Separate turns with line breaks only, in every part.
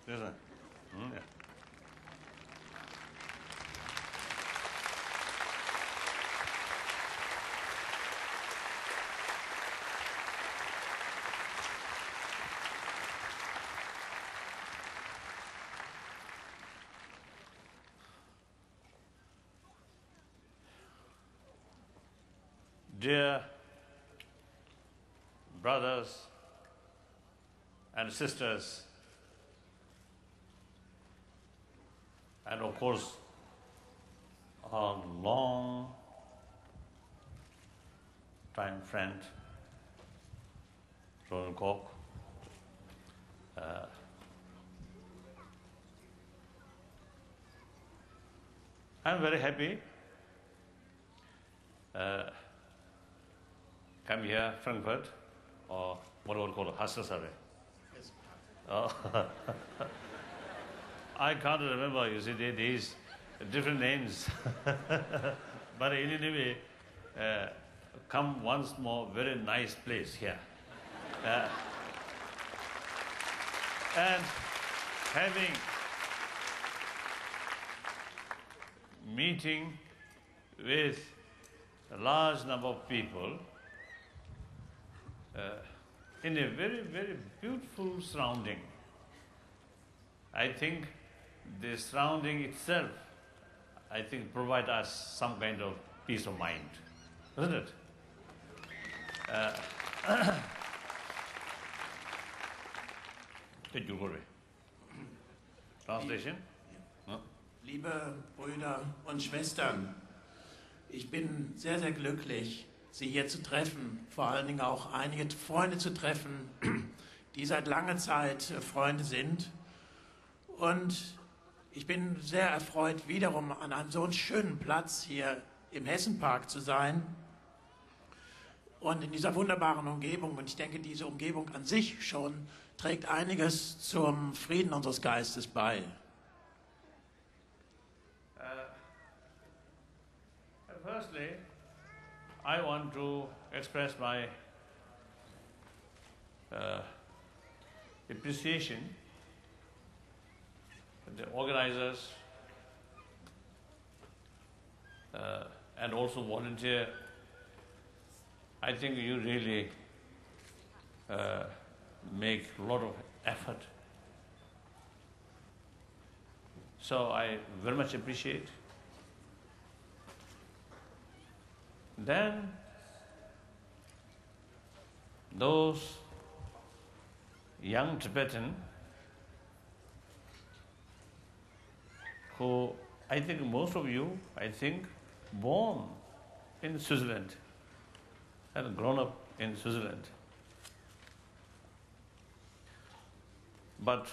Yes, sir. Yeah. Dear brothers and sisters, and of course, our long time friend, Ronald Koch, I'm very happy come here, Frankfurt, or what we call Hessenpark. Oh. I can't remember, you see, these different names. But anyway, come once more, very nice place here. And having meeting with a large number of people in a very, very beautiful surrounding. I think the surrounding itself, I think, provide us some kind of peace of mind, isn't it? Translation? No?
Liebe Brüder und Schwestern, ich bin sehr, sehr glücklich, Sie hier zu treffen, vor allen Dingen auch einige Freunde zu treffen, die seit langer Zeit Freunde sind. Und ich bin sehr erfreut, wiederum an einem so schönen Platz hier im Hessenpark zu sein und in dieser wunderbaren Umgebung. Und ich denke, diese Umgebung an sich schon trägt einiges zum Frieden unseres Geistes bei.
Firstly, I want to express my appreciation to the organizers and also volunteer. I think you really make a lot of effort. So I very much appreciate. Then those young Tibetan who, I think most of you, I think, born in Switzerland and grown up in Switzerland. But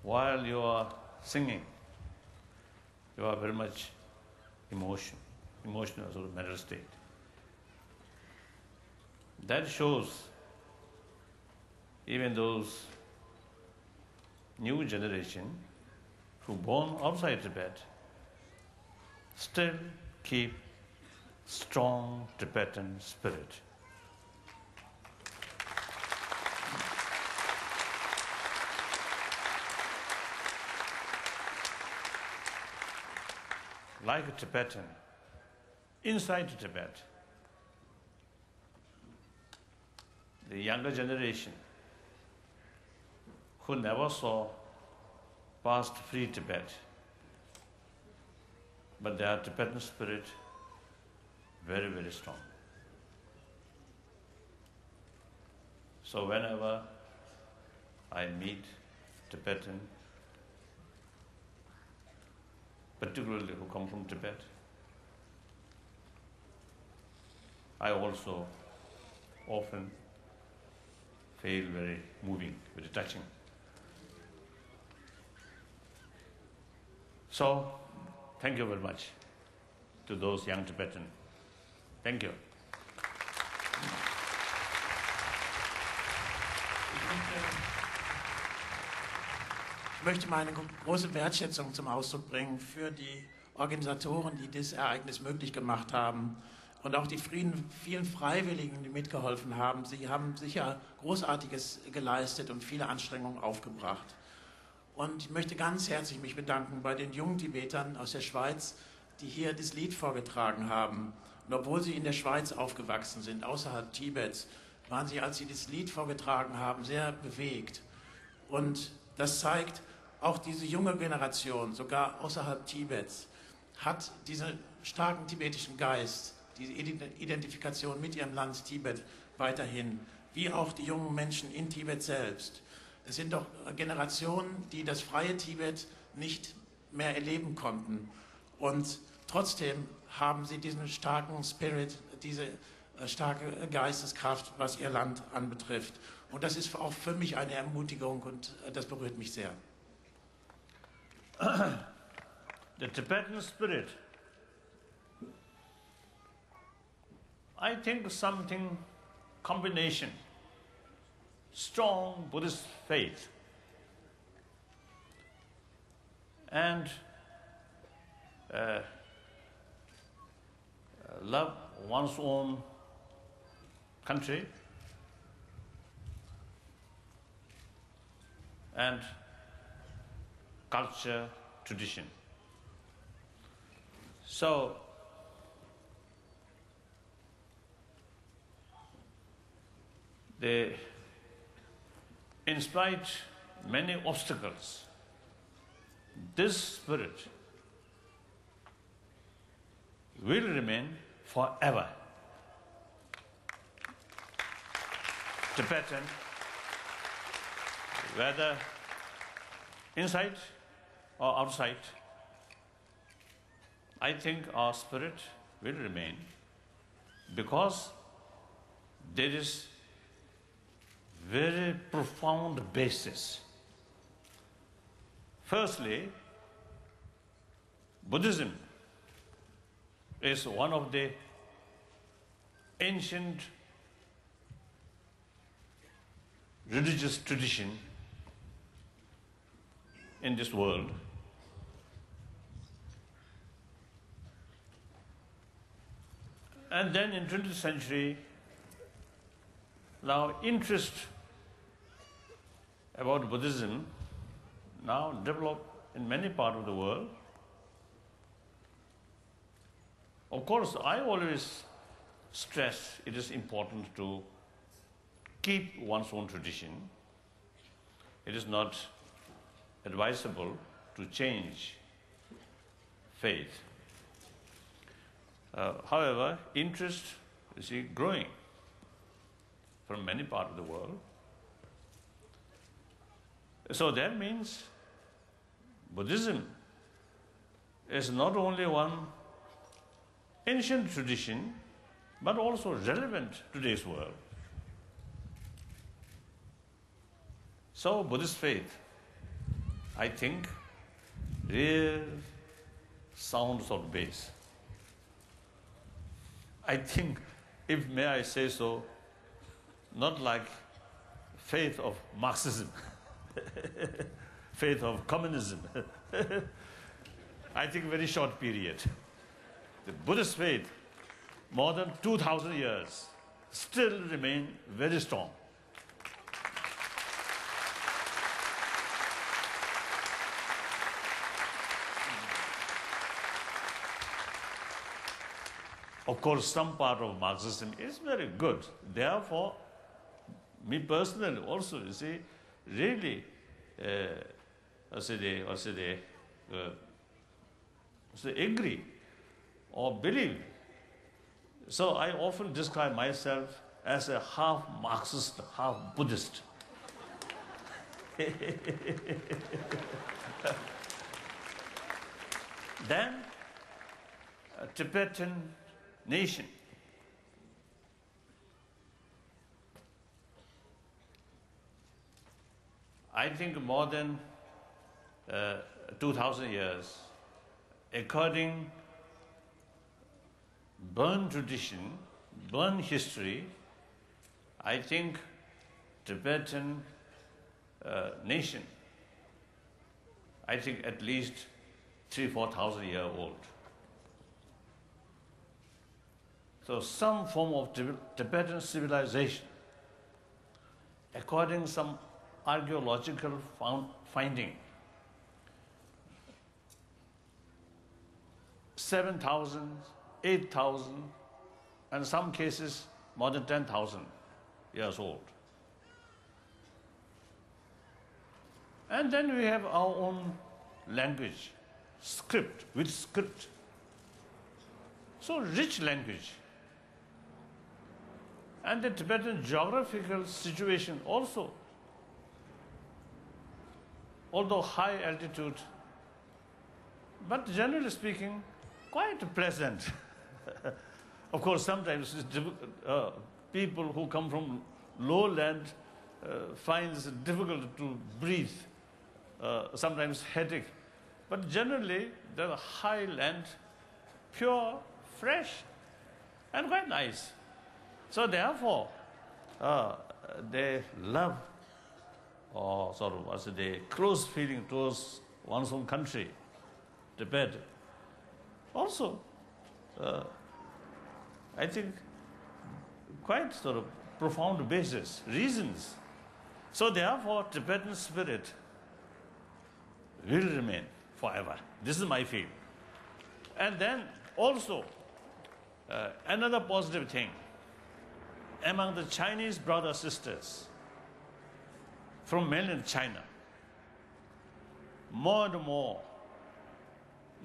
while you are singing, you are very much emotional sort of mental state. That shows even those new generation who born outside Tibet still keep strong Tibetan spirit. Like a Tibetan, inside Tibet, the younger generation who never saw past free Tibet, but their Tibetan spirit very, very strong. So whenever I meet Tibetan, particularly who come from Tibet, I also often feel very moving, very touching. So, thank you very much to those young Tibetan. Thank you.
Ich möchte meine große Wertschätzung zum Ausdruck bringen für die Organisatoren, die dieses Ereignis möglich gemacht haben. Und auch die vielen Freiwilligen, die mitgeholfen haben. Sie haben sicher Großartiges geleistet und viele Anstrengungen aufgebracht. Und ich möchte ganz herzlich mich bedanken bei den jungen Tibetern aus der Schweiz, die hier das Lied vorgetragen haben. Und obwohl sie in der Schweiz aufgewachsen sind, außerhalb Tibets, waren sie, als sie das Lied vorgetragen haben, sehr bewegt. Und das zeigt, auch diese junge Generation, sogar außerhalb Tibets, hat diesen starken tibetischen Geist, diese Identifikation mit ihrem Land Tibet weiterhin, wie auch die jungen Menschen in Tibet selbst. Es sind doch Generationen, die das freie Tibet nicht mehr erleben konnten. Und trotzdem haben sie diesen starken Spirit, diese starke Geisteskraft, was ihr Land anbetrifft. Und das ist auch für mich eine Ermutigung und das berührt mich sehr.
The Tibetan spirit, I think something combination, strong Buddhist faith and love one's own country and culture, tradition. So, in spite many obstacles, this spirit will remain forever. Tibetan, whether inside or outside, I think our spirit will remain because there is very profound basis. Firstly, Buddhism is one of the ancient religious tradition in this world. And then in 20th century, now interest about Buddhism now developed in many parts of the world. Of course, I always stress it is important to keep one's own tradition. It is not advisable to change faith. However, interest is growing from many parts of the world. So that means Buddhism is not only one ancient tradition, but also relevant to today's world. So Buddhist faith, I think, real sounds of bass. I think, if may I say so, not like faith of Marxism, faith of communism. I think very short period. The Buddhist faith, more than 2,000 years, still remain very strong. Of course, some part of Marxism is very good. Therefore, me personally also, you see, really, agree or believe. So I often describe myself as a half Marxist, half Buddhist. Then, a Tibetan nation. I think more than 2,000 years, according Burn tradition, Burn history, I think Tibetan nation, I think at least 3,000-4,000 years old. So some form of Tibetan civilization, according to some archaeological finding, 7,000, 8,000, and in some cases more than 10,000 years old. And then we have our own language, script, with script. So rich language. And the Tibetan geographical situation also, although high altitude, but generally speaking, quite pleasant. Of course, sometimes people who come from lowland finds it difficult to breathe, sometimes headache. But generally, the high land, pure, fresh, and quite nice. So therefore, they love, or sort of, what's the close feeling towards one's own country, Tibet. Also, I think, quite sort of profound basis, reasons. So therefore, Tibetan spirit will remain forever. This is my feel. And then also, another positive thing, among the Chinese brothers sisters from mainland China, more and more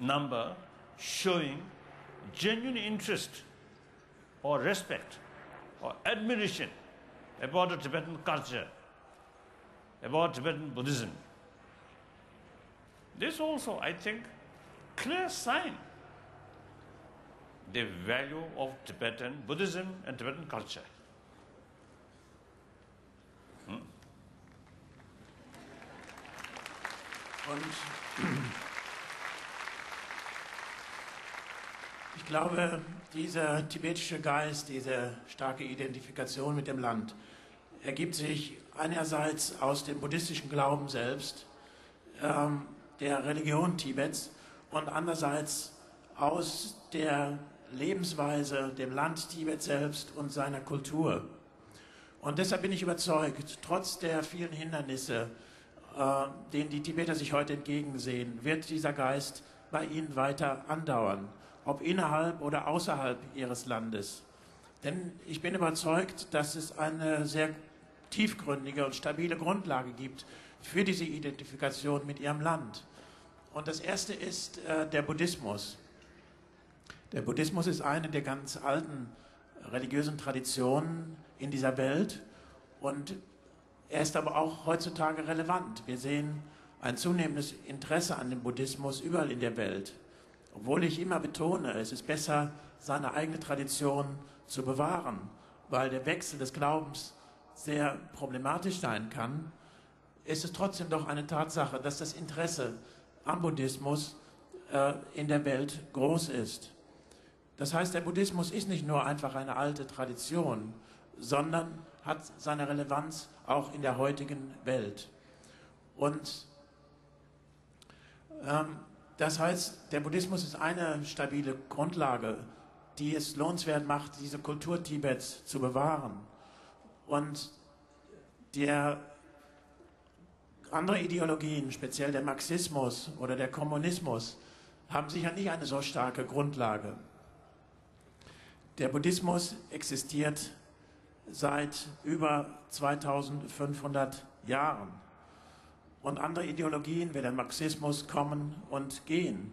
number showing genuine interest or respect or admiration about the Tibetan culture, about Tibetan Buddhism. This also, I think, clear sign the value of Tibetan Buddhism and Tibetan culture.
Und ich glaube, dieser tibetische Geist, diese starke Identifikation mit dem Land, ergibt sich einerseits aus dem buddhistischen Glauben selbst, der Religion Tibets, und andererseits aus der Lebensweise, dem Land Tibet selbst und seiner Kultur. Und deshalb bin ich überzeugt, trotz der vielen Hindernisse, denen die Tibeter sich heute entgegensehen, wird dieser Geist bei ihnen weiter andauern, ob innerhalb oder außerhalb ihres Landes. Denn ich bin überzeugt, dass es eine sehr tiefgründige und stabile Grundlage gibt für diese Identifikation mit ihrem Land. Und das erste ist der Buddhismus. Der Buddhismus ist eine der ganz alten religiösen Traditionen in dieser Welt, und er ist aber auch heutzutage relevant. Wir sehen ein zunehmendes Interesse an dem Buddhismus überall in der Welt. Obwohl ich immer betone, es ist besser, seine eigene Tradition zu bewahren, weil der Wechsel des Glaubens sehr problematisch sein kann, ist es trotzdem doch eine Tatsache, dass das Interesse am Buddhismus in der Welt groß ist. Das heißt, der Buddhismus ist nicht nur einfach eine alte Tradition, sondern hat seine Relevanz auch in der heutigen Welt. Und das heißt, der Buddhismus ist eine stabile Grundlage, die es lohnenswert macht, diese Kultur Tibets zu bewahren. Und andere Ideologien, speziell der Marxismus oder der Kommunismus, haben sicher nicht eine so starke Grundlage. Der Buddhismus existiert seit über 2500 Jahren. Und andere Ideologien wie der Marxismus kommen und gehen.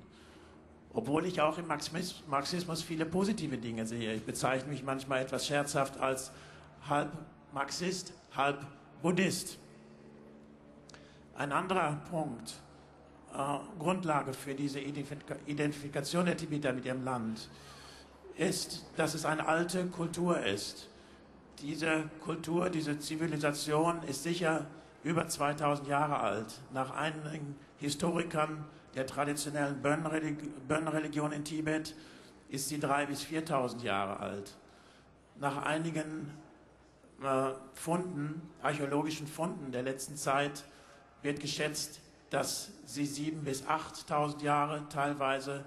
Obwohl ich auch im Marxismus viele positive Dinge sehe. Ich bezeichne mich manchmal etwas scherzhaft als halb Marxist, halb Buddhist. Ein anderer Punkt, Grundlage für diese Identifikation der Tibeter mit ihrem Land, ist, dass es eine alte Kultur ist. Diese Kultur, diese Zivilisation ist sicher über 2000 Jahre alt. Nach einigen Historikern der traditionellen Bön-Religion in Tibet ist sie 3.000 bis 4.000 Jahre alt. Nach einigen archäologischen Funden der letzten Zeit wird geschätzt, dass sie 7.000 bis 8.000 Jahre, teilweise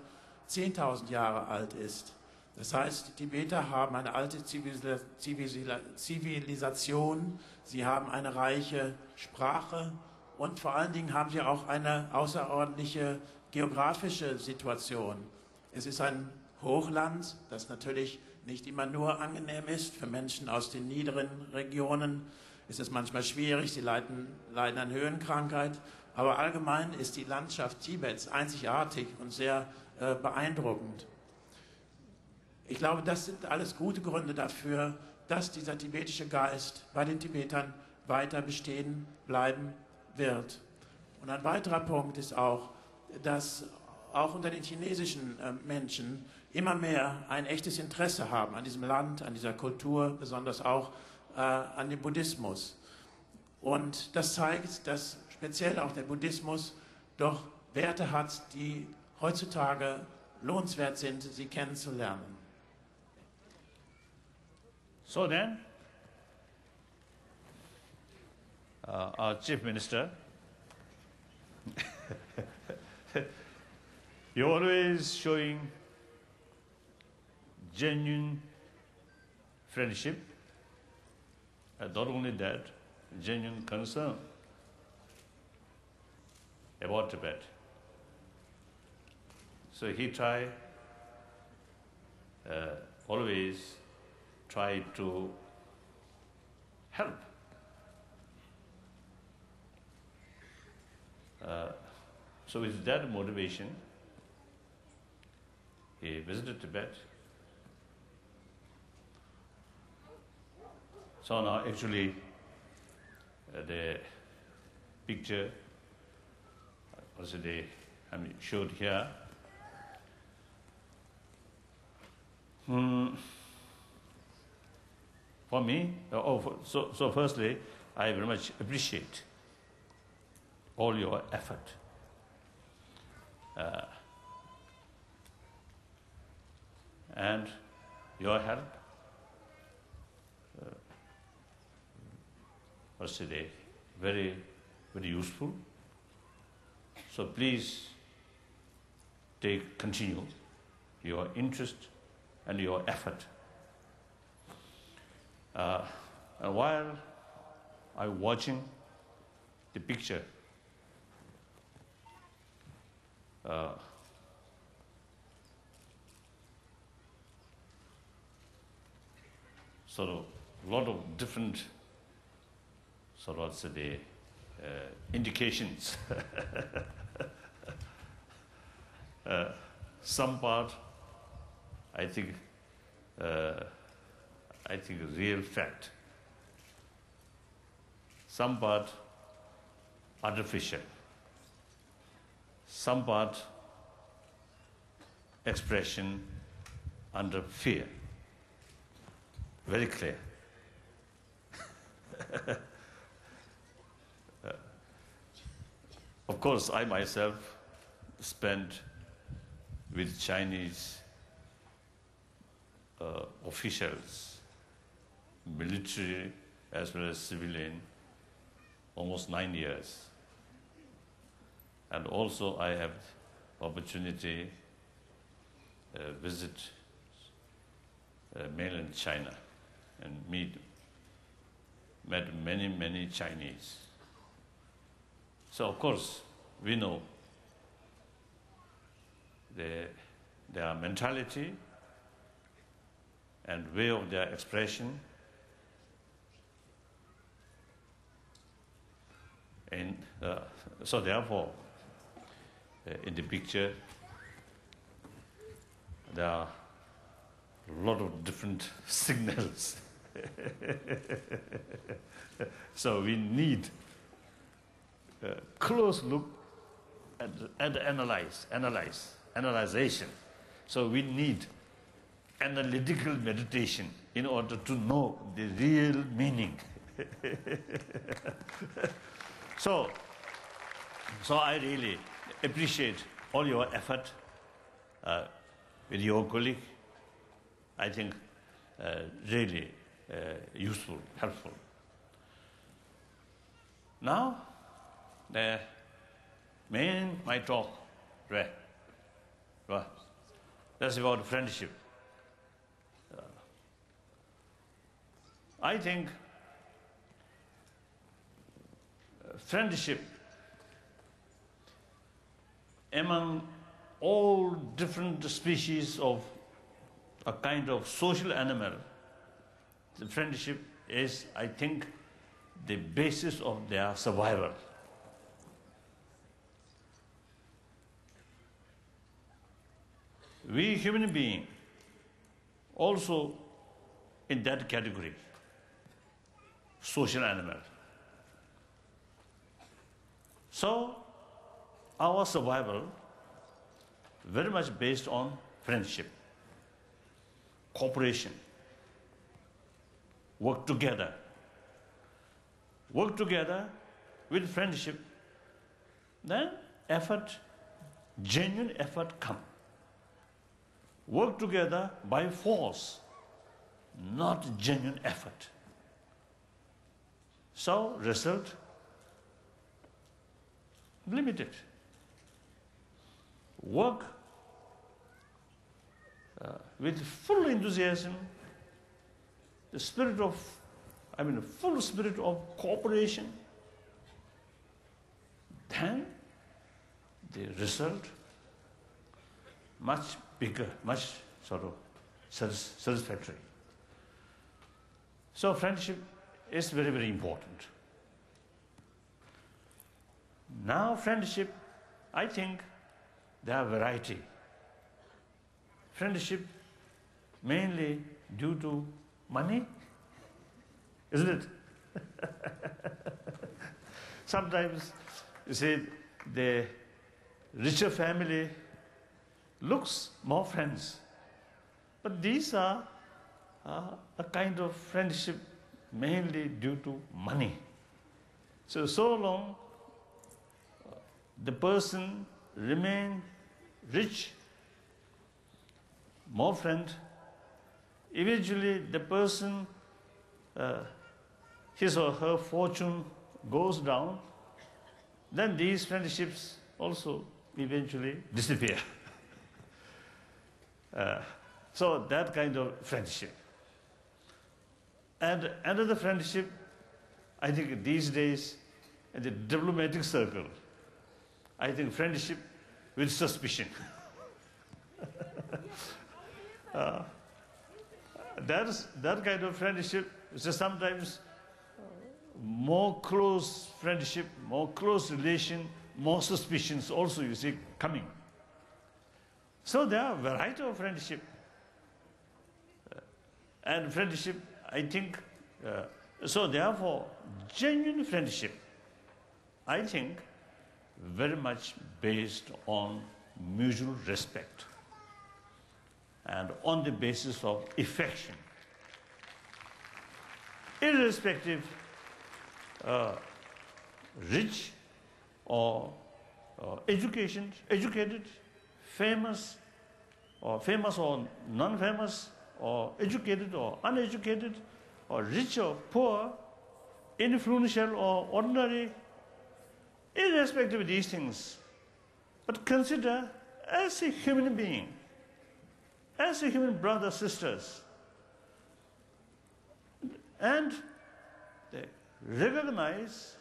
10.000 Jahre alt ist. Das heißt, die Tibeter haben eine alte Zivilisation, sie haben eine reiche Sprache und vor allen Dingen haben sie auch eine außerordentliche geografische Situation. Es ist ein Hochland, das natürlich nicht immer nur angenehm ist. Für Menschen aus den niederen Regionen ist es manchmal schwierig, sie leiden an Höhenkrankheit. Aber allgemein ist die Landschaft Tibets einzigartig und sehr beeindruckend. Ich glaube, das sind alles gute Gründe dafür, dass dieser tibetische Geist bei den Tibetern weiter bestehen bleiben wird. Und ein weiterer Punkt ist auch, dass auch unter den chinesischen Menschen immer mehr ein echtes Interesse haben an diesem Land, an dieser Kultur, besonders auch an dem Buddhismus. Und das zeigt, dass speziell auch der Buddhismus doch Werte hat, die heutzutage lohnenswert sind, sie kennenzulernen.
So then, our Chief Minister, you're always showing genuine friendship, and not only that, genuine concern about Tibet. So he always try to help. So with that motivation, he visited Tibet. So now actually the picture also showed here. For me, so firstly, I very much appreciate all your effort. And your help was today very, very useful. So please continue your interest and your effort. And while I'm watching the picture, sort of a lot of different sort of the indications. Some part, I think real fact. Some part artificial. Some part expression under fear. Very clear. Of course, I myself spent with Chinese officials, military as well as civilian, almost 9 years. And also I have opportunity visit mainland China and met many, many Chinese. So of course, we know their mentality and way of their expression. And so therefore, in the picture, there are a lot of different signals. So we need a close look and analyzation. So we need analytical meditation in order to know the real meaning. So I really appreciate all your effort with your colleague. I think really useful, helpful. Now, the my talk, right? That's about friendship. I think friendship among all different species of a kind of social animal, the friendship is, I think, the basis of their survival. We human beings also in that category, social animal. So our survival very much based on friendship, cooperation, work together. Work together with friendship, then effort, genuine effort come. Work together by force, not genuine effort. So result limited. Work with full enthusiasm, the spirit of, full spirit of cooperation, then the result much bigger, much sort of satisfactory. So friendship is very, very important. Now friendship, I think there are variety. Friendship mainly due to money, isn't it? Sometimes you see the richer family looks more friends, but these are a kind of friendship mainly due to money. So long the person remain rich, more friend, eventually the person, his or her fortune goes down, then these friendships also eventually disappear. So that kind of friendship. And another friendship, I think these days, in the diplomatic circle, I think friendship with suspicion. That kind of friendship is sometimes more close friendship, more close relation, more suspicions also you see coming. So there are a variety of friendship. And friendship, I think, so therefore, genuine friendship, I think, very much based on mutual respect and on the basis of affection. Irrespective, rich or educated, famous or non-famous, or educated or uneducated, or rich or poor, influential or ordinary, irrespective of these things, but consider as a human being, as a human brother, sisters, and they recognize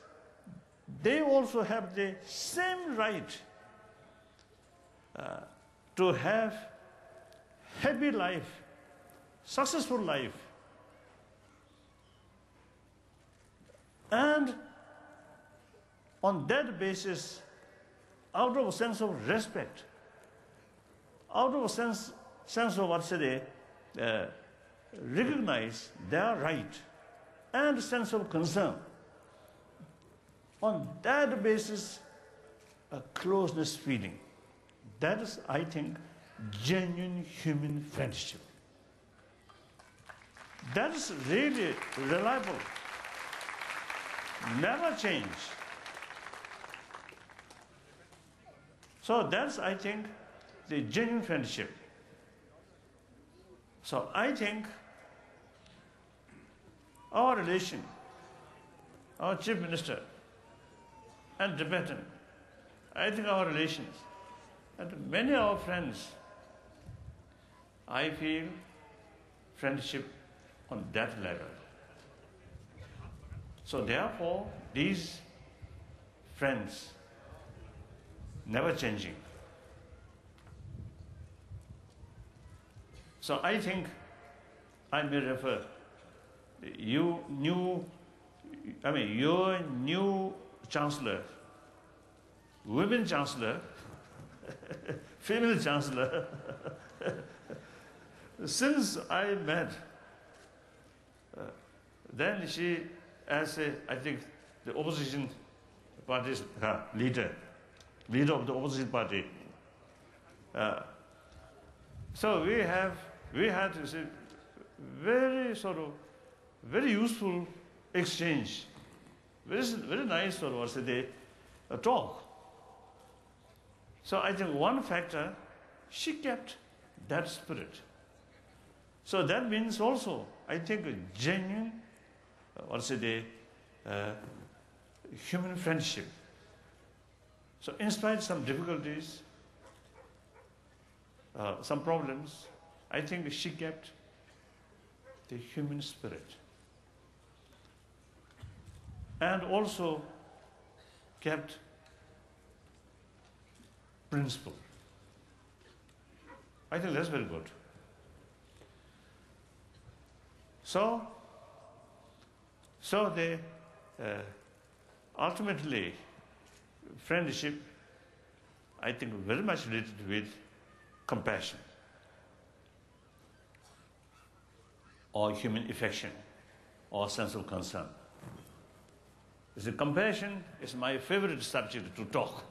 they also have the same right to have happy life, successful life, and on that basis, out of a sense of respect, out of a sense of what say they recognize their right and sense of concern, on that basis, a closeness feeling. That is, I think, genuine human friendship. That is really reliable, never change. So that's, I think, the genuine friendship. So I think our relation, our Chief Minister and Tibetan, I think our relations, and many of our friends, I feel friendship on that level. So therefore, these friends never changing. So I think I may refer your new chancellor, women chancellor, female chancellor. Since I met, then she, as I think the opposition party's leader of the opposition party. So we had to say very useful exchange, very nice talk. So I think one factor, she kept that spirit. So that means also, I think, a genuine, human friendship. So in spite of some difficulties, some problems, I think she kept the human spirit. And also kept principle. I think that's very good. So they ultimately, friendship, I think, very much related with compassion or human affection or sense of concern. You see, compassion is my favorite subject to talk.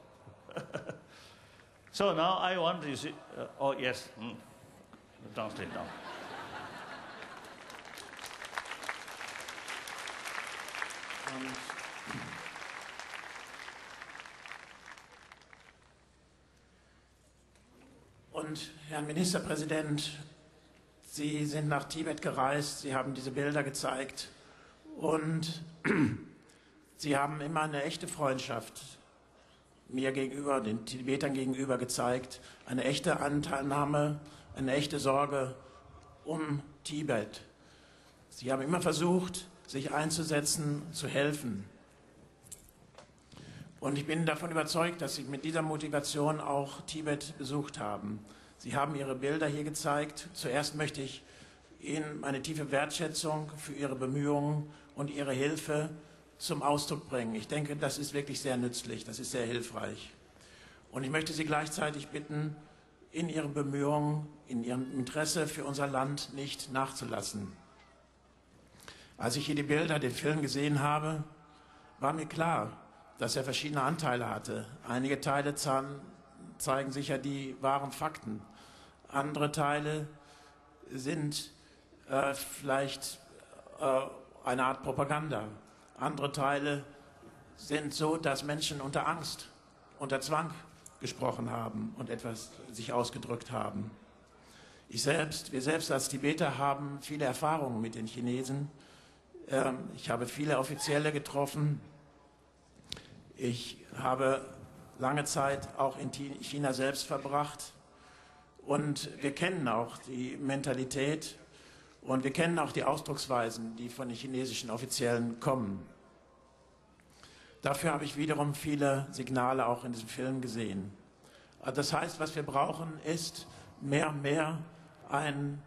So now I want to see, oh yes, translate now.
Und Herr Ministerpräsident, Sie sind nach Tibet gereist, Sie haben diese Bilder gezeigt und Sie haben immer eine echte Freundschaft mir gegenüber, den Tibetern gegenüber gezeigt, eine echte Anteilnahme, eine echte Sorge um Tibet. Sie haben immer versucht, sich einzusetzen, zu helfen. Und ich bin davon überzeugt, dass Sie mit dieser Motivation auch Tibet besucht haben. Sie haben Ihre Bilder hier gezeigt. Zuerst möchte ich Ihnen meine tiefe Wertschätzung für Ihre Bemühungen und Ihre Hilfe zum Ausdruck bringen. Ich denke, das ist wirklich sehr nützlich, das ist sehr hilfreich. Und ich möchte Sie gleichzeitig bitten, in Ihren Bemühungen, in Ihrem Interesse für unser Land nicht nachzulassen. Als ich hier die Bilder, den Film gesehen habe, war mir klar, dass er verschiedene Anteile hatte. Einige Teile zeigen sicher die wahren Fakten. Andere Teile sind vielleicht eine Art Propaganda. Andere Teile sind so, dass Menschen unter Angst, unter Zwang gesprochen haben und etwas sich ausgedrückt haben. Wir selbst als Tibeter haben viele Erfahrungen mit den Chinesen. Ich habe viele Offizielle getroffen. Ich habe lange Zeit auch in China selbst verbracht. Und wir kennen auch die Mentalität und wir kennen auch die Ausdrucksweisen, die von den chinesischen Offiziellen kommen. Dafür habe ich wiederum viele Signale auch in diesem Film gesehen. Das heißt, was wir brauchen, ist mehr und mehr ein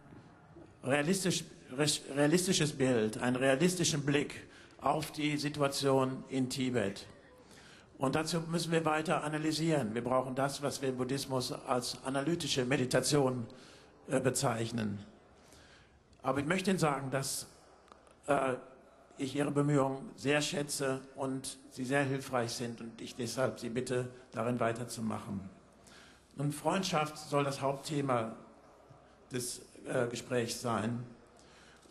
realistisches Bild, einen realistischen Blick auf die Situation in Tibet. Und dazu müssen wir weiter analysieren. Wir brauchen das, was wir im Buddhismus als analytische Meditation bezeichnen. Aber ich möchte Ihnen sagen, dass ich Ihre Bemühungen sehr schätze und sie sehr hilfreich sind und ich deshalb Sie bitte, darin weiterzumachen. Nun, Freundschaft soll das Hauptthema des Gesprächs sein.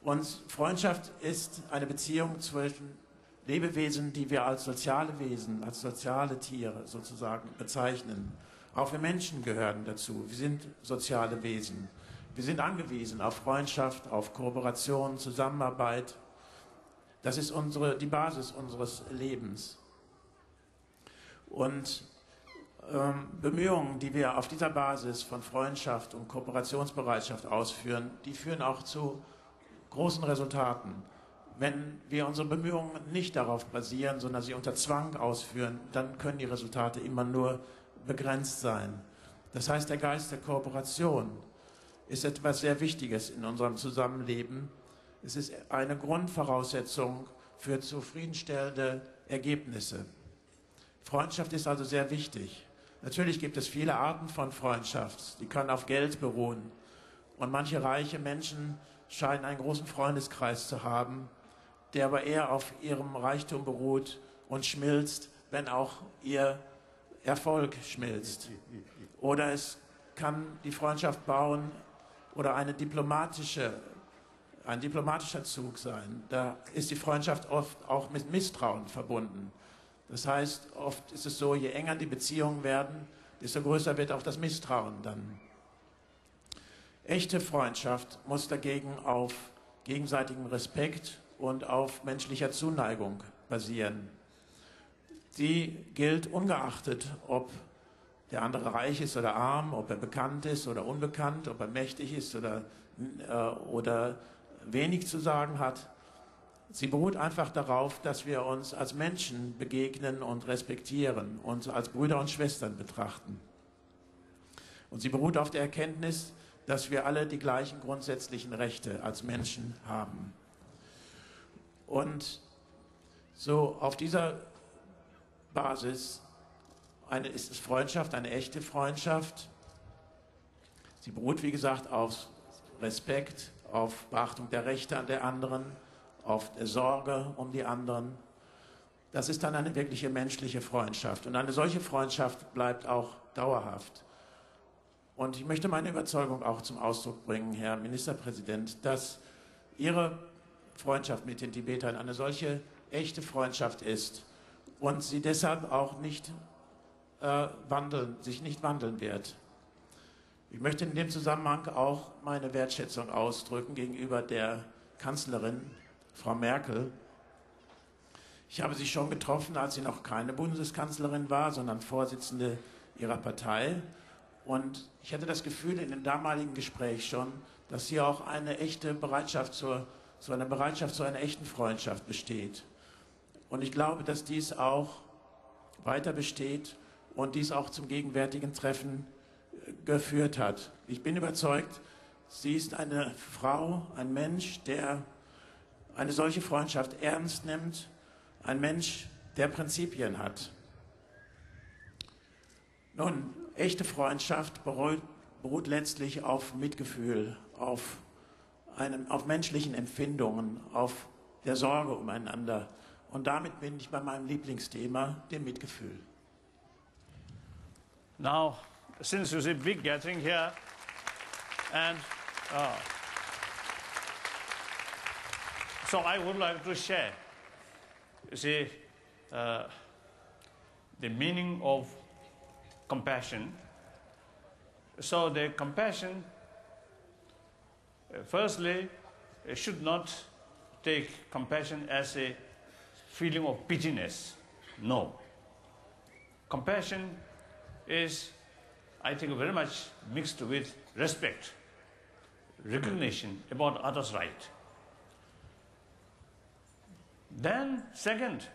Und Freundschaft ist eine Beziehung zwischen Lebewesen, die wir als soziale Wesen, als soziale Tiere sozusagen bezeichnen. Auch wir Menschen gehören dazu. Wir sind soziale Wesen. Wir sind angewiesen auf Freundschaft, auf Kooperation, Zusammenarbeit. Das ist die Basis unseres Lebens. Und Bemühungen, die wir auf dieser Basis von Freundschaft und Kooperationsbereitschaft ausführen, die führen auch zu großen Resultaten. Wenn wir unsere Bemühungen nicht darauf basieren, sondern sie unter Zwang ausführen, dann können die Resultate immer nur begrenzt sein. Das heißt, der Geist der Kooperation ist etwas sehr Wichtiges in unserem Zusammenleben. Es ist eine Grundvoraussetzung für zufriedenstellende Ergebnisse. Freundschaft ist also sehr wichtig. Natürlich gibt es viele Arten von Freundschaft, die können auf Geld beruhen. Und manche reiche Menschen scheinen einen großen Freundeskreis zu haben, der aber eher auf ihrem Reichtum beruht und schmilzt, wenn auch ihr Erfolg schmilzt. Oder es kann die Freundschaft bauen oder ein diplomatischer Zug sein. Da ist die Freundschaft oft auch mit Misstrauen verbunden. Das heißt, oft ist es so, je enger die Beziehungen werden, desto größer wird auch das Misstrauen dann. Echte Freundschaft muss dagegen auf gegenseitigem Respekt und auf menschlicher Zuneigung basieren. Die gilt ungeachtet, ob der andere reich ist oder arm, ob er bekannt ist oder unbekannt, ob er mächtig ist oder wenig zu sagen hat. Sie beruht einfach darauf, dass wir uns als Menschen begegnen und respektieren und als Brüder und Schwestern betrachten. Und sie beruht auf der Erkenntnis, dass wir alle die gleichen grundsätzlichen Rechte als Menschen haben. Und so auf dieser Basis ist es Freundschaft, eine echte Freundschaft. Sie beruht, wie gesagt, auf Respekt, auf Beachtung der Rechte an der anderen, auf der Sorge um die anderen. Das ist dann eine wirkliche menschliche Freundschaft. Und eine solche Freundschaft bleibt auch dauerhaft. Und ich möchte meine Überzeugung auch zum Ausdruck bringen, Herr Ministerpräsident, dass Ihre Freundschaft mit den Tibetern eine solche echte Freundschaft ist und sie deshalb auch sich nicht wandeln wird. Ich möchte in dem Zusammenhang auch meine Wertschätzung ausdrücken gegenüber der Kanzlerin, Frau Merkel. Ich habe sie schon getroffen, als sie noch keine Bundeskanzlerin war, sondern Vorsitzende ihrer Partei. Und ich hatte das Gefühl in dem damaligen Gespräch schon, dass hier auch eine echte Bereitschaft zu einer echten Freundschaft besteht. Und ich glaube, dass dies auch weiter besteht und dies auch zum gegenwärtigen Treffen geführt hat. Ich bin überzeugt, sie ist eine Frau, ein Mensch, der eine solche Freundschaft ernst nimmt, ein Mensch, der Prinzipien hat. Nun, echte Freundschaft beruht letztlich auf Mitgefühl, auf menschlichen Empfindungen, auf der Sorge umeinander. Und damit bin ich bei meinem Lieblingsthema, dem Mitgefühl.
Now, since you see big gathering here, and so I would like to share, you see, the meaning of compassion. So the compassion, firstly, should not take compassion as a feeling of pityness. No. Compassion is, I think, very much mixed with respect, recognition about others' right. Then, second,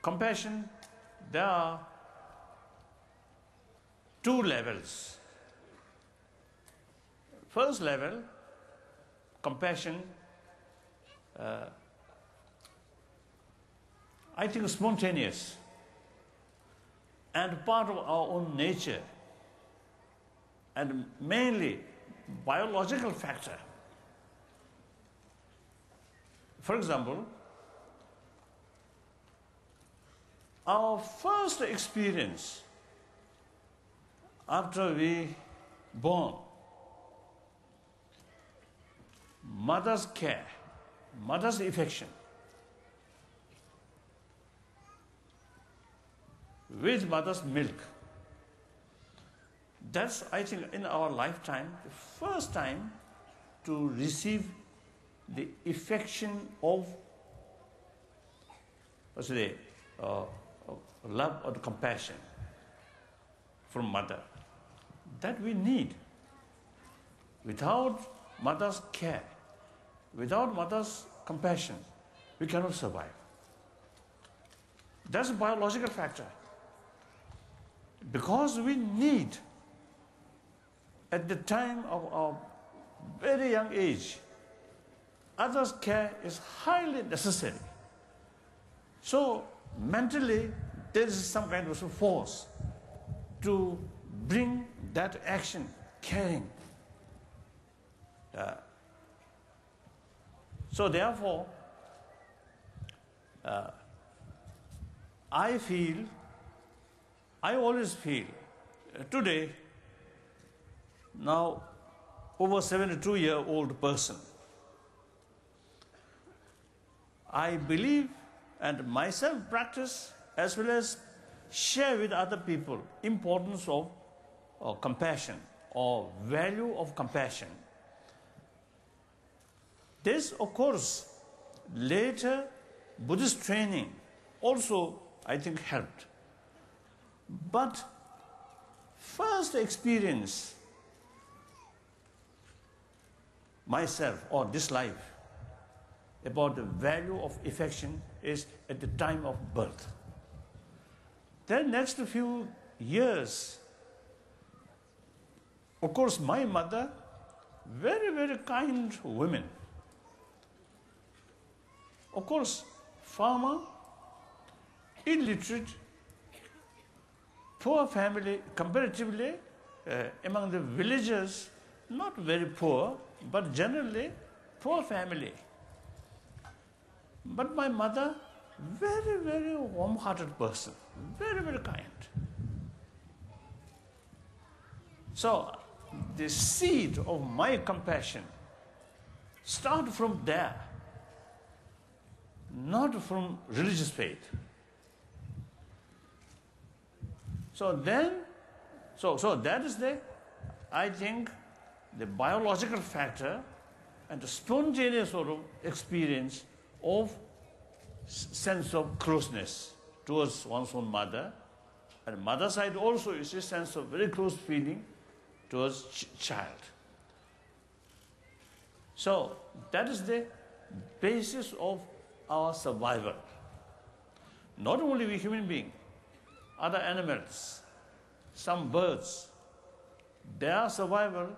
compassion, there are two levels. First level, compassion, I think spontaneous and part of our own nature and mainly biological factor. For example, our first experience after we born, mother's care, mother's affection, with mother's milk. That's, I think, in our lifetime, the first time to receive the affection of, love or compassion from mother. That we need. Without mother's care, without mother's compassion, we cannot survive. That's a biological factor. Because we need at the time of our very young age, others' care is highly necessary. So mentally, there is some kind of force to bring that action, caring. So therefore, I always feel, today, now over 72-year-old person, I believe and myself practice as well as share with other people importance of compassion or value of compassion. This, of course, later Buddhist training also, I think, helped. But first experience myself or this life about the value of affection is at the time of birth. Then next few years, of course, my mother, very, very kind women. Of course, farmer, illiterate, poor family, comparatively, among the villagers, not very poor, but generally poor family. But my mother, very, very warm-hearted person, very, very kind. So the seed of my compassion started from there, not from religious faith. So then, so that is the, I think, the biological factor and the spontaneous sort of experience of sense of closeness towards one's own mother. And mother side also is a sense of very close feeling towards child. So that is the basis of our survival. Not only we human beings, other animals, some birds, their survival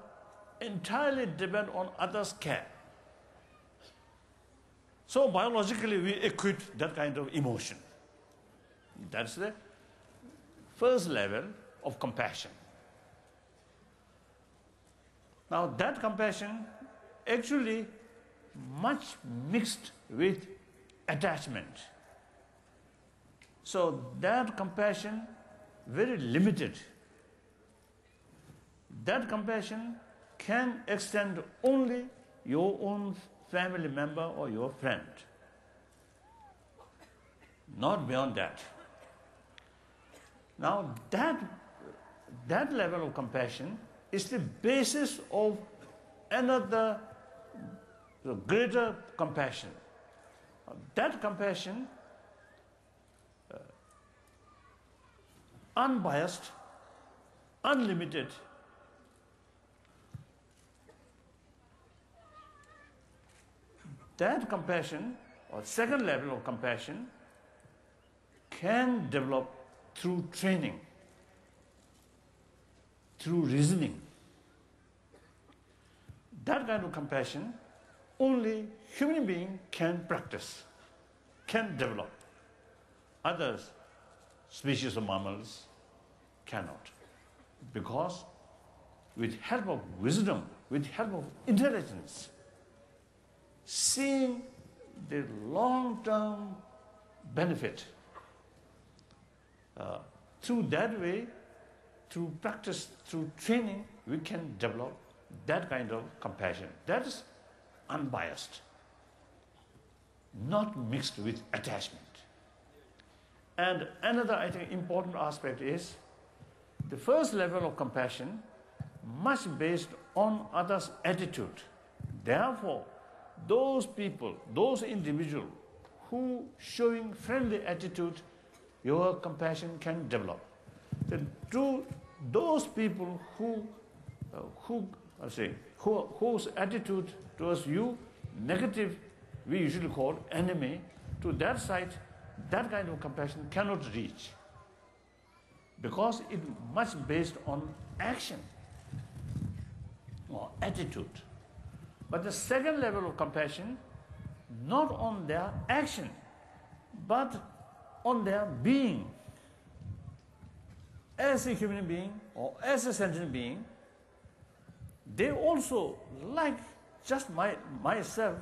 entirely depend on others' care. So biologically we equip that kind of emotion. That's the first level of compassion. Now that compassion actually much mixed with attachment. So that compassion very limited. That compassion can extend only your own family member or your friend. Not beyond that. Now that level of compassion is the basis of another greater compassion. That compassion, unbiased, unlimited, that compassion, or second level of compassion, can develop through training, through reasoning. That kind of compassion only human being can practice, can develop. Others, species of mammals, cannot. Because with help of wisdom, with help of intelligence, seeing the long-term benefit, through that way, through practice, through training, we can develop that kind of compassion. That is unbiased, not mixed with attachment. And another, I think, important aspect is the first level of compassion much based on others' attitude. Therefore, those people, those individuals who showing friendly attitude, your compassion can develop. Then to those people whose attitude towards you negative, we usually call enemy, to that side, that kind of compassion cannot reach. Because it much based on action. or attitude. But the second level of compassion, not on their action, but on their being. As a human being or as a sentient being, they also, like just myself,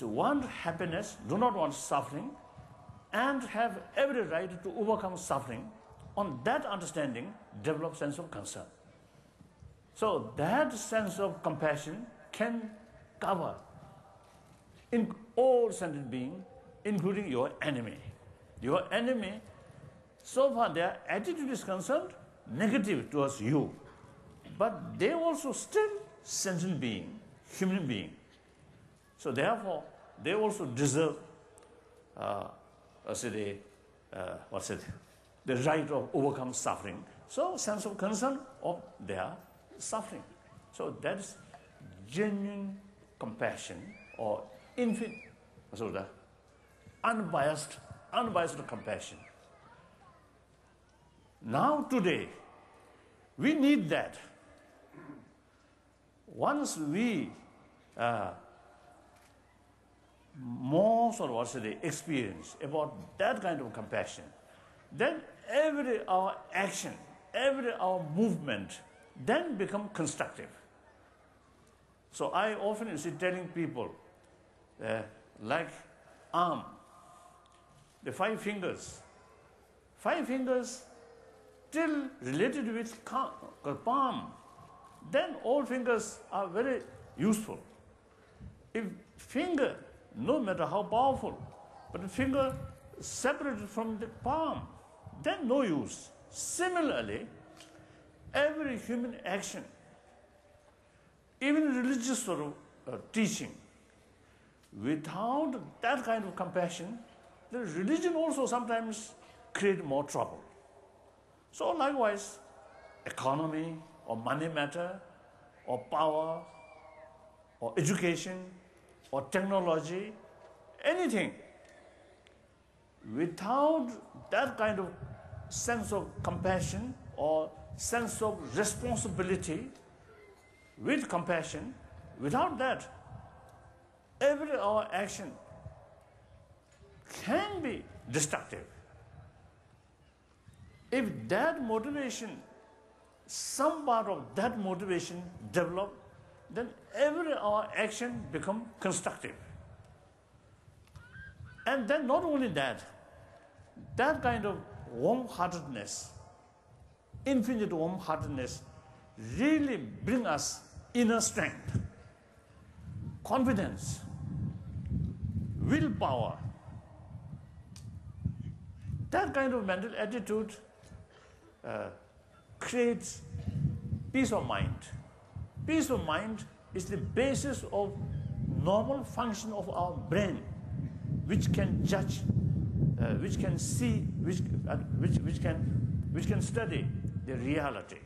want happiness, do not want suffering, and have every right to overcome suffering. On that understanding, develop sense of concern. So that sense of compassion can cover in all sentient beings, including your enemy. Your enemy, so far their attitude is concerned, negative towards you. But they also still sentient being, human being. So therefore, they also deserve, the right of overcome suffering. So sense of concern of their suffering. So that's genuine compassion or infinite, so the unbiased compassion. Now today, we need that. Once we more sort of experience about that kind of compassion, then every our action, every our movement, then become constructive. So I often telling people, like arm, the 5 fingers still related with palm, then all fingers are very useful. If finger, no matter how powerful, but the finger separated from the palm, then no use. Similarly, every human action, even religious sort of teaching, without that kind of compassion, the religion also sometimes create more trouble. So likewise, economy or money matter or power or education or technology, anything, without that kind of sense of compassion or sense of responsibility with compassion, without that, every our action can be destructive. If that motivation, some part of that motivation develop, then every our action become constructive. And then not only that, that kind of warm-heartedness, infinite warm-heartedness, really bring us inner strength, confidence, willpower. That kind of mental attitude creates peace of mind. Peace of mind is the basis of normal function of our brain, which can judge, which can see, which can study the reality.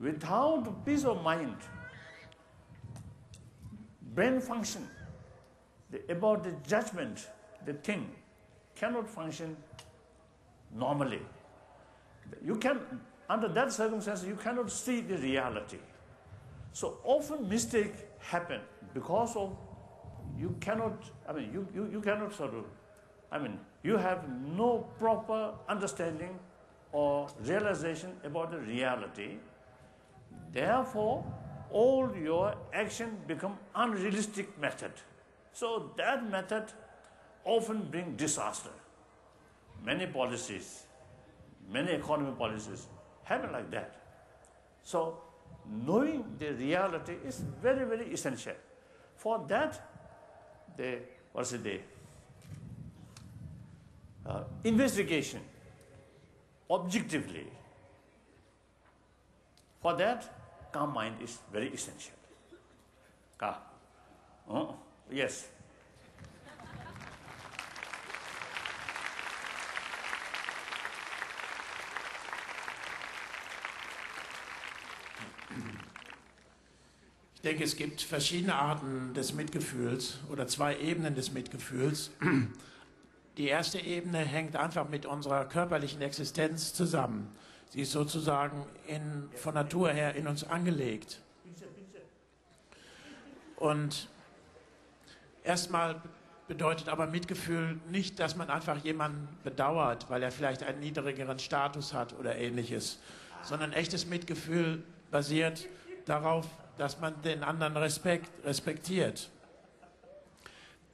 Without peace of mind, brain function, about the judgment, the thing, cannot function normally. You can, under that circumstance, you cannot see the reality. So often mistakes happen because of you cannot, you cannot sort of, you have no proper understanding or realization about the reality. Therefore, all your action become unrealistic method. So that method often bring disaster. Many policies, many economic policies happen like that. So knowing the reality is very, very essential. For that, investigation, objectively, for that, calm mind is very essential. Yes.
Ich denke, es gibt verschiedene Arten des Mitgefühls oder 2 Ebenen des Mitgefühls. Die erste Ebene hängt einfach mit unserer körperlichen Existenz zusammen. Sie ist sozusagen von Natur her in uns angelegt. Und erstmal bedeutet aber Mitgefühl nicht, dass man einfach jemanden bedauert, weil er vielleicht einen niedrigeren Status hat oder Ähnliches, sondern echtes Mitgefühl basiert darauf, dass man den anderen respektiert,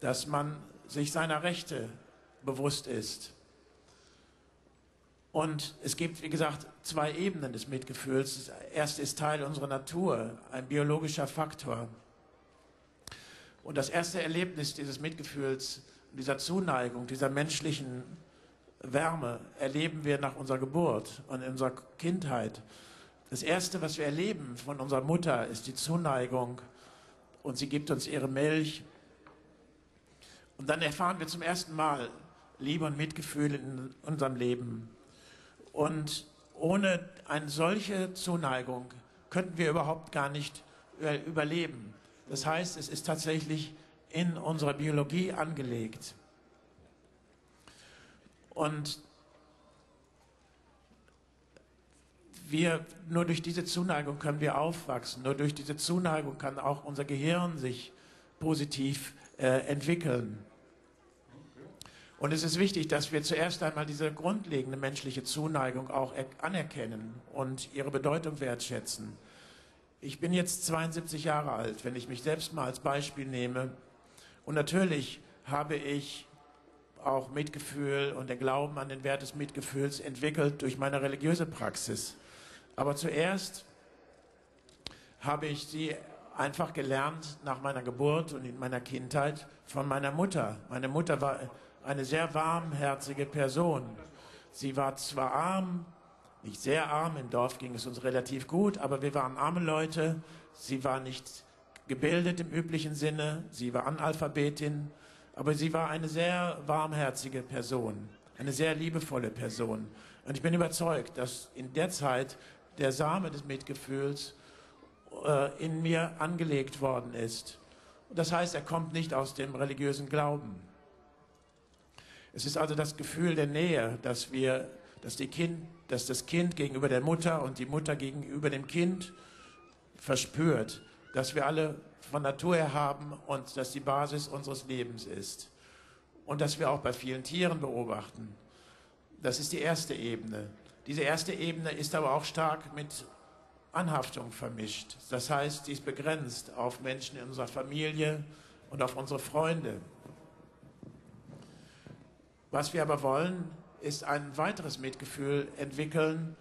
dass man sich seiner Rechte bewusst ist. Und es gibt, wie gesagt, zwei Ebenen des Mitgefühls. Das erste ist Teil unserer Natur, ein biologischer Faktor. Und das erste Erlebnis dieses Mitgefühls, dieser Zuneigung, dieser menschlichen Wärme erleben wir nach unserer Geburt und in unserer Kindheit. Das Erste, was wir erleben von unserer Mutter, ist die Zuneigung und sie gibt uns ihre Milch. Und dann erfahren wir zum ersten Mal Liebe und Mitgefühl in unserem Leben. Und ohne eine solche Zuneigung könnten wir überhaupt gar nicht überleben. Das heißt, es ist tatsächlich in unserer Biologie angelegt. Und nur durch diese Zuneigung können wir aufwachsen. Nur durch diese Zuneigung kann auch unser Gehirn sich positiv entwickeln. Und es ist wichtig, dass wir zuerst einmal diese grundlegende menschliche Zuneigung auch anerkennen und ihre Bedeutung wertschätzen. Ich bin jetzt 72 Jahre alt, wenn ich mich selbst mal als Beispiel nehme. Und natürlich habe ich auch Mitgefühl und den Glauben an den Wert des Mitgefühls entwickelt durch meine religiöse Praxis. Aber zuerst habe ich sie einfach gelernt nach meiner Geburt und in meiner Kindheit von meiner Mutter. Meine Mutter war eine sehr warmherzige Person. Sie war zwar arm, nicht sehr arm, im Dorf ging es uns relativ gut, aber wir waren arme Leute. Sie war nicht gebildet im üblichen Sinne, sie war Analphabetin, aber sie war eine sehr warmherzige Person, eine sehr liebevolle Person. Und ich bin überzeugt, dass in der Zeit der Same des Mitgefühls in mir angelegt worden ist. Und das heißt, er kommt nicht aus dem religiösen Glauben. Es ist also das Gefühl der Nähe, dass das Kind gegenüber der Mutter und die Mutter gegenüber dem Kind verspürt, dass wir alle von Natur her haben und dass die Basis unseres Lebens ist. Und dass wir auch bei vielen Tieren beobachten. Das ist die erste Ebene. Diese erste Ebene ist aber auch stark mit Anhaftung vermischt. Das heißt, sie ist begrenzt auf Menschen in unserer Familie und auf unsere Freunde. Was wir aber wollen, ist ein weiteres Mitgefühl entwickeln,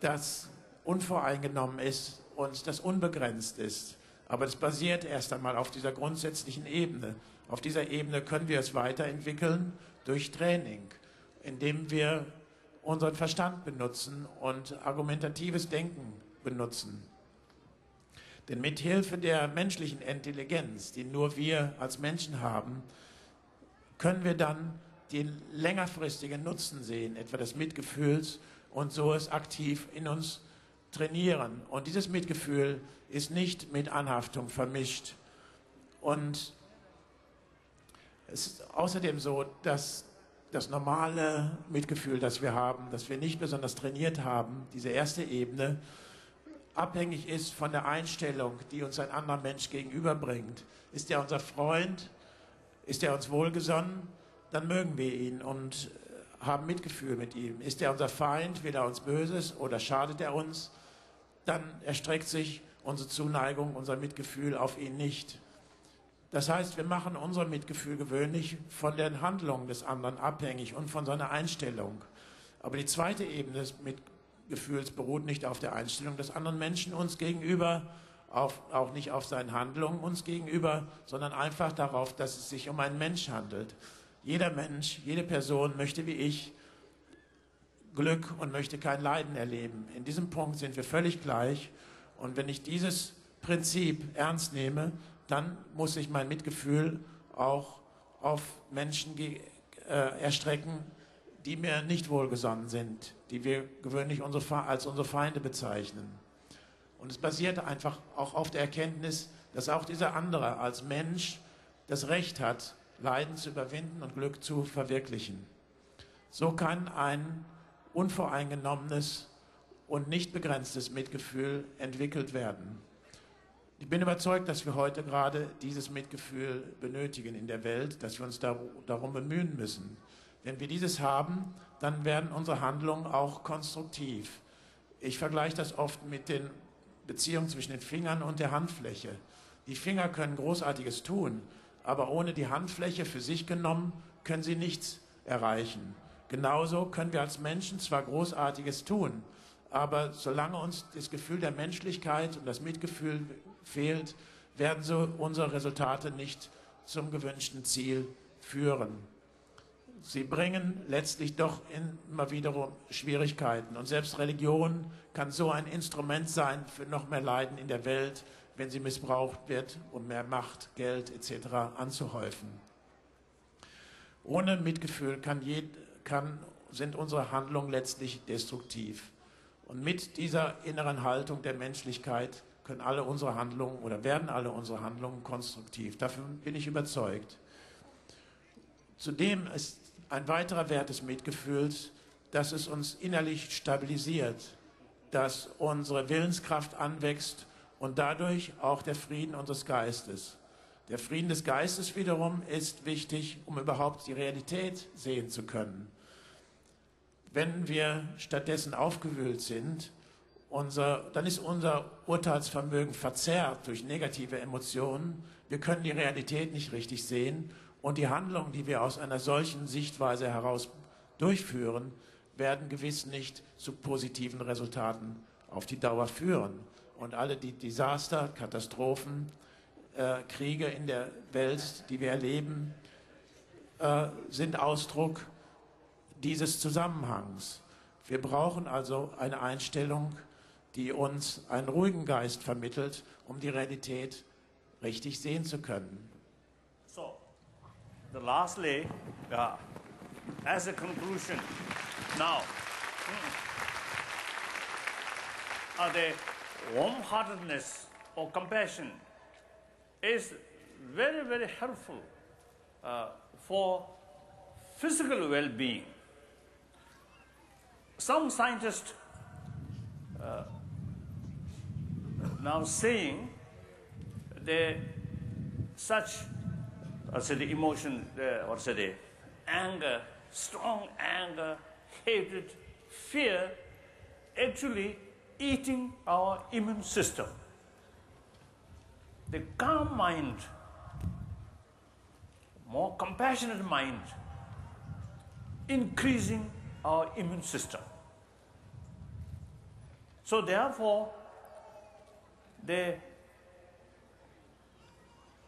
das unvoreingenommen ist und das unbegrenzt ist. Aber das basiert erst einmal auf dieser grundsätzlichen Ebene. Auf dieser Ebene können wir es weiterentwickeln durch Training, indem wir unseren Verstand benutzen und argumentatives Denken benutzen. Denn mit Hilfe der menschlichen Intelligenz, die nur wir als Menschen haben, können wir dann den längerfristigen Nutzen sehen, etwa des Mitgefühls, und so es aktiv in uns trainieren. Und dieses Mitgefühl ist nicht mit Anhaftung vermischt. Und es ist außerdem so, dass das normale Mitgefühl, das wir haben, das wir nicht besonders trainiert haben, diese erste Ebene, abhängig ist von der Einstellung, die uns ein anderer Mensch gegenüberbringt. Ist er unser Freund? Ist er uns wohlgesonnen? Dann mögen wir ihn und haben Mitgefühl mit ihm. Ist er unser Feind? Will er uns Böses oder schadet er uns? Dann erstreckt sich unsere Zuneigung, unser Mitgefühl auf ihn nicht. Das heißt, wir machen unser Mitgefühl gewöhnlich von den Handlungen des anderen abhängig und von seiner Einstellung. Aber die zweite Ebene des Mitgefühls beruht nicht auf der Einstellung des anderen Menschen uns gegenüber, auch nicht auf seinen Handlungen uns gegenüber, sondern einfach darauf, dass es sich um einen Mensch handelt. Jeder Mensch, jede Person möchte wie ich Glück und möchte kein Leiden erleben. In diesem Punkt sind wir völlig gleich. Und wenn ich dieses Prinzip ernst nehme, dann muss sich mein Mitgefühl auch auf Menschen erstrecken, die mir nicht wohlgesonnen sind, die wir gewöhnlich als unsere Feinde bezeichnen. Und es basiert einfach auch auf der Erkenntnis, dass auch dieser andere als Mensch das Recht hat, Leiden zu überwinden und Glück zu verwirklichen. So kann ein unvoreingenommenes und nicht begrenztes Mitgefühl entwickelt werden. Ich bin überzeugt, dass wir heute gerade dieses Mitgefühl benötigen in der Welt, dass wir uns darum bemühen müssen. Wenn wir dieses haben, dann werden unsere Handlungen auch konstruktiv. Ich vergleiche das oft mit den Beziehungen zwischen den Fingern und der Handfläche. Die Finger können Großartiges tun, aber ohne die Handfläche für sich genommen können sie nichts erreichen. Genauso können wir als Menschen zwar Großartiges tun, aber solange uns das Gefühl der Menschlichkeit und das Mitgefühl fehlt, werden so unsere Resultate nicht zum gewünschten Ziel führen. Sie bringen letztlich doch immer wiederum Schwierigkeiten. Und selbst Religion kann so ein Instrument sein für noch mehr Leiden in der Welt, wenn sie missbraucht wird, um mehr Macht, Geld etc. anzuhäufen. Ohne Mitgefühl sind unsere Handlungen letztlich destruktiv. Und mit dieser inneren Haltung der Menschlichkeit können alle unsere Handlungen oder werden alle unsere Handlungen konstruktiv. Davon bin ich überzeugt. Zudem ist ein weiterer Wert des Mitgefühls, dass es uns innerlich stabilisiert, dass unsere Willenskraft anwächst und dadurch auch der Frieden unseres Geistes. Der Frieden des Geistes wiederum ist wichtig, um überhaupt die Realität sehen zu können. Wenn wir stattdessen aufgewühlt sind, dann ist unser Urteilsvermögen verzerrt durch negative Emotionen. Wir können die Realität nicht richtig sehen und die Handlungen, die wir aus einer solchen Sichtweise heraus durchführen, werden gewiss nicht zu positiven Resultaten auf die Dauer führen. Und alle die Desaster, Katastrophen, Kriege in der Welt, die wir erleben, sind Ausdruck dieses Zusammenhangs. Wir brauchen also eine Einstellung, die uns einen ruhigen Geist vermittelt, um die Realität richtig sehen zu können.
So, lastly, as a conclusion, now, the warm-heartedness or compassion is very, very helpful for physical well-being. Some scientists now saying such the emotion, anger, strong anger, hatred, fear, actually eating our immune system. The calm mind, more compassionate mind, increasing our immune system. So therefore,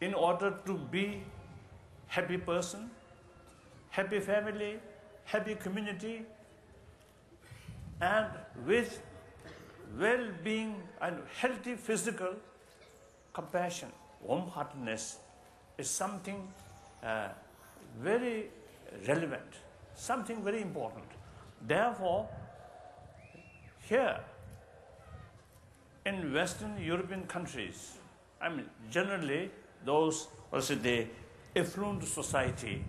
in order to be happy person, happy family, happy community, and with well-being and healthy physical, compassion, warm-heartedness is something very relevant, something very important. Therefore, here in Western European countries, I mean generally those, the affluent society,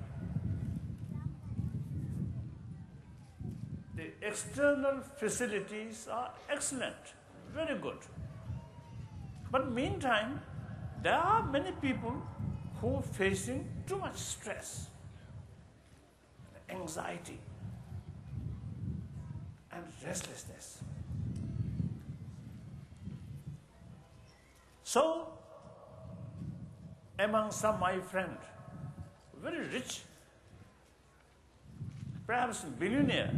the external facilities are excellent, very good. But meantime, there are many people who are facing too much stress, anxiety, and restlessness. So, among some my friend, very rich, perhaps billionaire,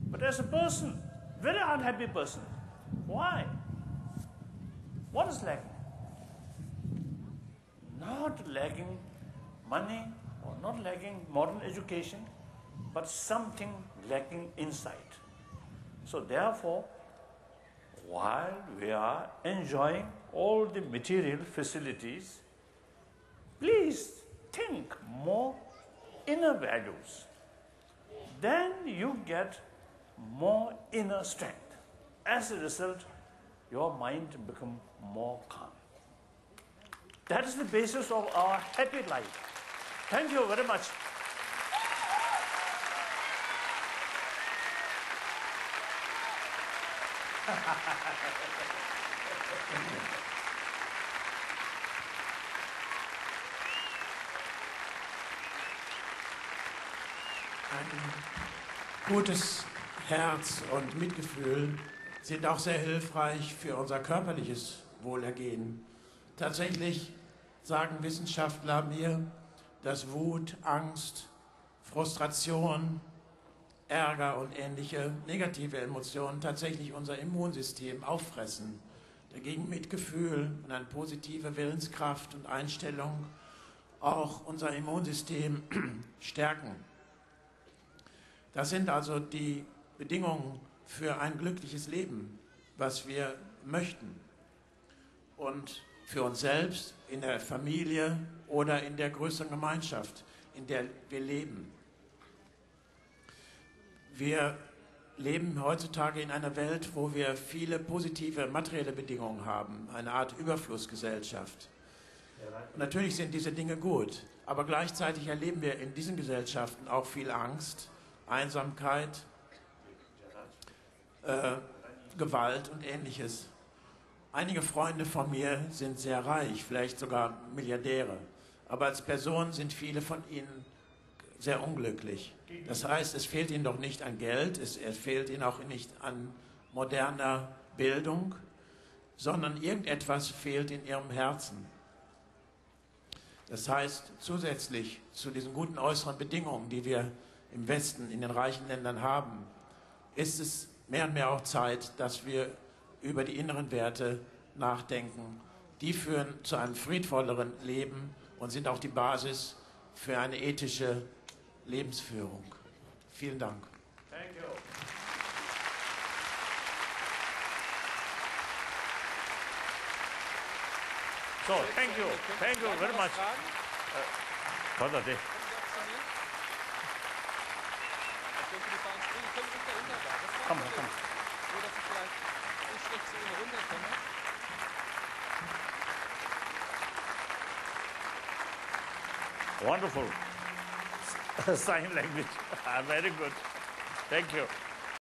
but as a person, very unhappy person. Why? What is lacking? Not lacking money or not lacking modern education, but something lacking insight. So therefore, while we are enjoying all the material facilities, please think more inner values. Then you get more inner strength. As a result, your mind becomes more calm. That is the basis of our happy life. Thank you very much.
Ein gutes Herz und Mitgefühl sind auch sehr hilfreich für unser körperliches Wohlergehen. Tatsächlich sagen Wissenschaftler mir, dass Wut, Angst, Frustration, Ärger und ähnliche negative Emotionen tatsächlich unser Immunsystem auffressen. Dagegen Mitgefühl und eine positive Willenskraft und Einstellung auch unser Immunsystem stärken. Das sind also die Bedingungen für ein glückliches Leben, was wir möchten. Und für uns selbst, in der Familie oder in der größeren Gemeinschaft, in der wir leben. Wir leben heutzutage in einer Welt, wo wir viele positive materielle Bedingungen haben, eine Art Überflussgesellschaft. Und natürlich sind diese Dinge gut, aber gleichzeitig erleben wir in diesen Gesellschaften auch viel Angst, Einsamkeit, Gewalt und Ähnliches. Einige Freunde von mir sind sehr reich, vielleicht sogar Milliardäre, aber als Person sind viele von ihnen sehr unglücklich. Das heißt, es fehlt ihnen doch nicht an Geld, es fehlt ihnen auch nicht an moderner Bildung, sondern irgendetwas fehlt in ihrem Herzen. Das heißt, zusätzlich zu diesen guten äußeren Bedingungen, die wir im Westen, in den reichen Ländern haben, ist es mehr und mehr auch Zeit, dass wir über die inneren Werte nachdenken. Die führen zu einem friedvolleren Leben und sind auch die Basis für eine ethische Lebensführung. Vielen Dank.
Thank you. So, thank you very much. Father, komm.
Oder dass ich vielleicht so schlecht zu Ihnen runterkomme.
Wonderful. Sign language. Very good. Thank you.